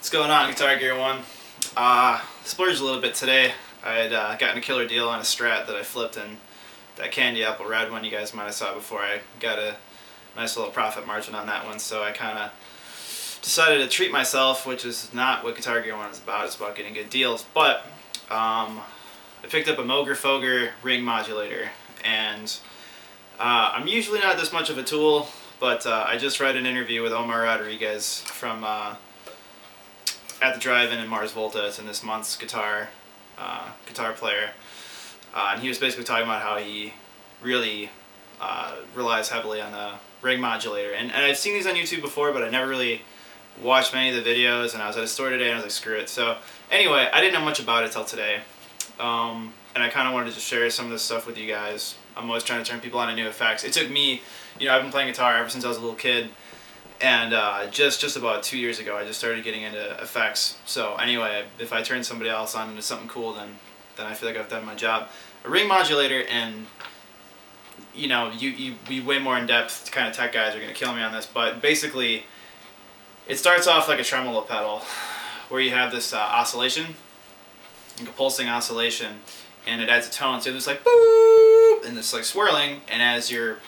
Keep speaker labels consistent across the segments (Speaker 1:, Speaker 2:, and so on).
Speaker 1: What's going on, Guitar Gear 1? Splurged a little bit today. I had gotten a killer deal on a Strat that I flipped in that candy apple red one you guys might have saw before. I got a nice little profit margin on that one, so I kind of decided to treat myself, which is not what Guitar Gear 1 is about. It's about getting good deals. But I picked up a moogerfooger ring modulator, and I'm usually not this much of a tool, but I just read an interview with Omar Rodriguez from at the drive-in in Mars Volta. It's in this month's guitar player, and he was basically talking about how he really relies heavily on the ring modulator. And I've seen these on YouTube before, but I never really watched many of the videos, and I was at a store today and I was like, screw it. So anyway, I didn't know much about it till today, and I kind of wanted to just share some of this stuff with you guys. I'm always trying to turn people on to new effects. It took me, I've been playing guitar ever since I was a little kid, and just about 2 years ago I just started getting into effects. So anyway, if I turn somebody else on into something cool, then I feel like I've done my job. A ring modulator, and you be way more in depth kind of tech guys are going to kill me on this, but basically it starts off like a tremolo pedal where you have this oscillation, like a pulsing oscillation, and it adds a tone. So there's like boop and this like swirling, and as you're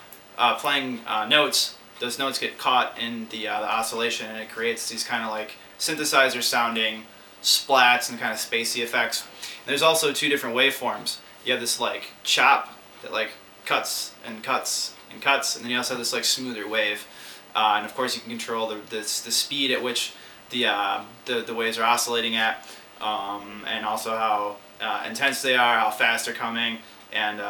Speaker 1: playing notes, those notes get caught in the oscillation, and it creates these kind of like synthesizer sounding splats and kind of spacey effects. And there's also two different waveforms. You have this like chop that like cuts and cuts and cuts, and then you also have this like smoother wave. And of course you can control the speed at which the waves are oscillating at, and also how intense they are, how fast they're coming, and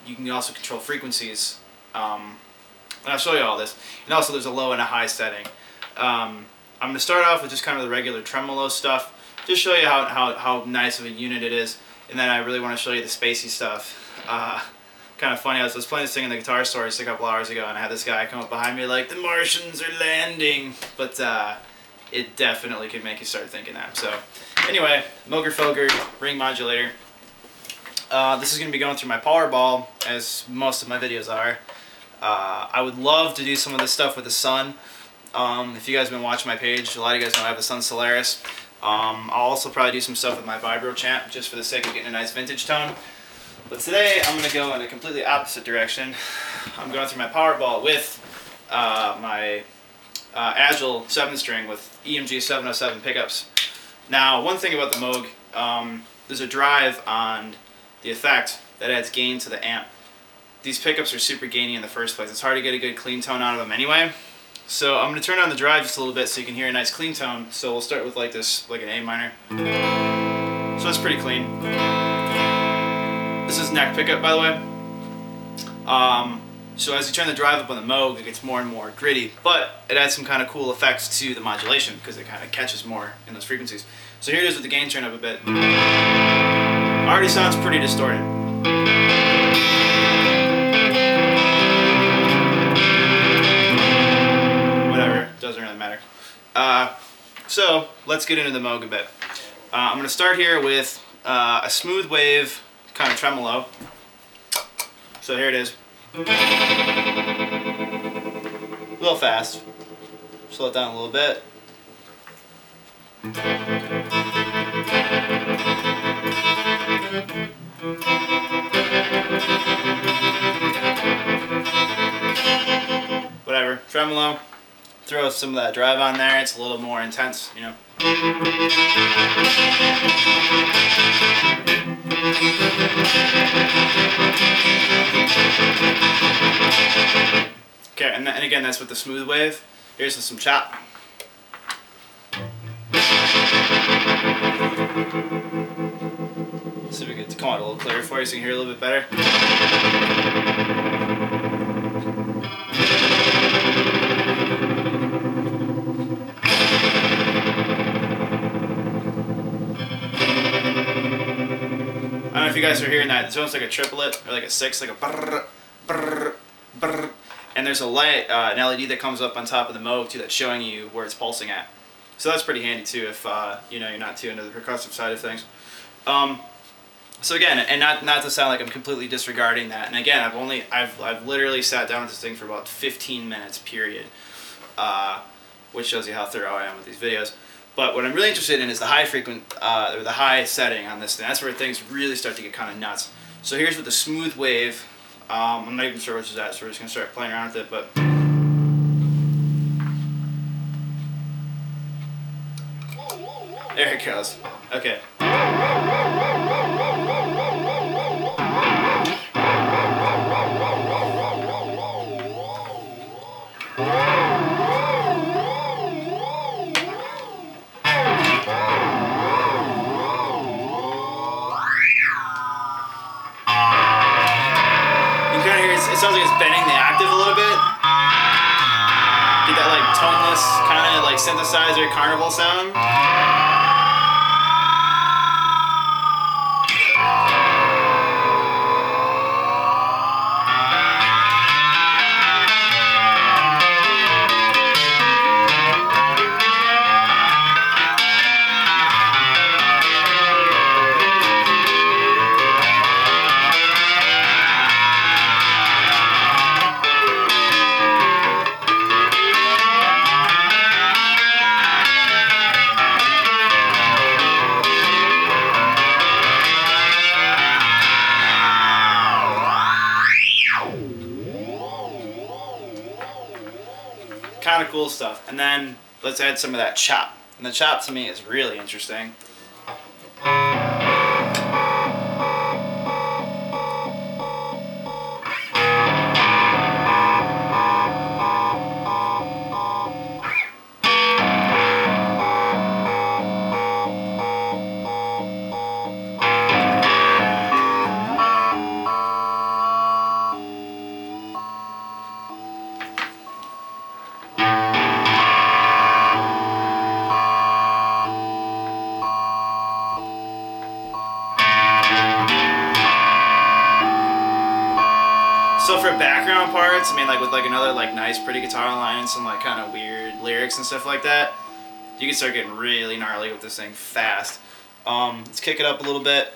Speaker 1: you can also control frequencies. And I'll show you all this. And also there's a low and a high setting. I'm going to start off with just kind of the regular tremolo stuff, just show you how nice of a unit it is, and then I really want to show you the spacey stuff. Kind of funny, I was playing this thing in the guitar store just a couple hours ago, and I had this guy come up behind me like, the Martians are landing, but it definitely could make you start thinking that. So anyway, moogerfooger ring modulator. This is going to be going through my Powerball, as most of my videos are. I would love to do some of this stuff with the sun. If you guys have been watching my page, a lot of you guys know I have the Sun Solaris. I'll also probably do some stuff with my Vibro Champ, just for the sake of getting a nice vintage tone. But today I'm going to go in a completely opposite direction. I'm going through my Powerball with my Agile 7-string with EMG 707 pickups. Now, one thing about the Moog, there's a drive on the effect that adds gain to the amp. These pickups are super gainy in the first place. It's hard to get a good clean tone out of them anyway. So I'm going to turn on the drive just a little bit so you can hear a nice clean tone. So we'll start with like this, like an A minor. So it's pretty clean. This is neck pickup, by the way. So as you turn the drive up on the Moog, it gets more and more gritty, but it adds some kind of cool effects to the modulation because it kind of catches more in those frequencies. So here it is with the gain turned up a bit. Already sounds pretty distorted. Whatever, doesn't really matter. So let's get into the Moog a bit. I'm going to start here with a smooth wave kind of tremolo. So here it is. A little fast. Slow it down a little bit. Whatever, tremolo. Throw some of that drive on there, it's a little more intense, Okay, and again, that's with the smooth wave. Here's some chop. See if we can come out a little clearer for you so you can hear a little bit better. I don't know if you guys are hearing that. It's almost like a triplet or like a six, like a brrr, brrr, brrr. And there's a light, an LED that comes up on top of the Moog too, that's showing you where it's pulsing at. So that's pretty handy too if you're not too into the percussive side of things. So again, and not to sound like I'm completely disregarding that. And again, I've literally sat down with this thing for about 15 minutes period, which shows you how thorough I am with these videos. But what I'm really interested in is the high or the high setting on this thing. That's where things really start to get kind of nuts. So here's with the smooth wave. I'm not even sure which is that, so we're just going to start playing around with it. But there it goes. Okay. It sounds like it's bending the octave a little bit. Get that like toneless kind of like synthesizer carnival sound. Kind of cool stuff. And then let's add some of that chop. And the chop to me is really interesting. So for background parts, I mean, like with like another like nice pretty guitar line and some like kind of weird lyrics and stuff like that, you can start getting really gnarly with this thing fast. Let's kick it up a little bit.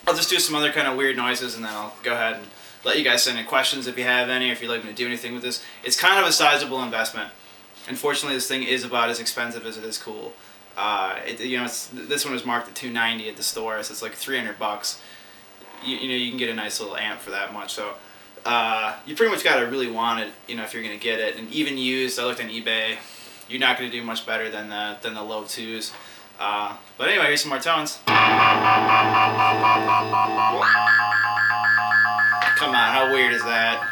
Speaker 1: I'll just do some other kind of weird noises and then I'll go ahead and let you guys send in questions if you have any, or if you'd like me to do anything with this. It's kind of a sizable investment. Unfortunately, this thing is about as expensive as it is cool. You know, this one was marked at $290 at the store, so it's like $300. You know, you can get a nice little amp for that much. So you pretty much got to really want it, you know, if you're gonna get it. And even used, I looked on eBay, you're not gonna do much better than the low twos. But anyway, here's some more tones. Come on, how weird is that?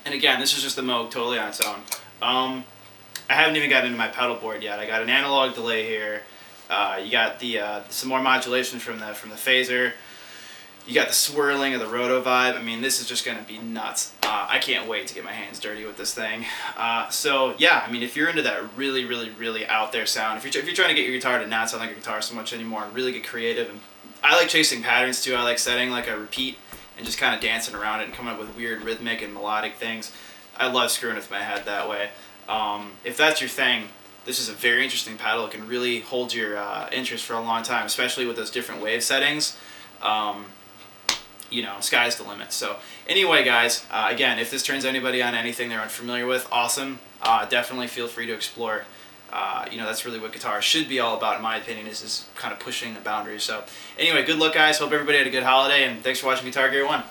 Speaker 1: Again, this is just the Moog totally on its own. I haven't even gotten into my pedal board yet. I got an analog delay here. You got the some more modulation from the phaser. You got the swirling of the roto vibe. I mean, this is just gonna be nuts. I can't wait to get my hands dirty with this thing. So yeah, I mean, if you're into that really out there sound, if you're trying to get your guitar to not sound like a guitar so much anymore, and really get creative, and I like chasing patterns too. I like setting like a repeat and just kind of dancing around it and coming up with weird rhythmic and melodic things. I love screwing with my head that way. If that's your thing, this is a very interesting pedal. It can really hold your interest for a long time, especially with those different wave settings. You know, sky's the limit. So anyway, guys, again, if this turns anybody on anything they're unfamiliar with, awesome. Definitely feel free to explore. You know, that's really what guitar should be all about, in my opinion, is kind of pushing the boundaries. So anyway, good luck, guys. Hope everybody had a good holiday, and thanks for watching Guitar Gear 1.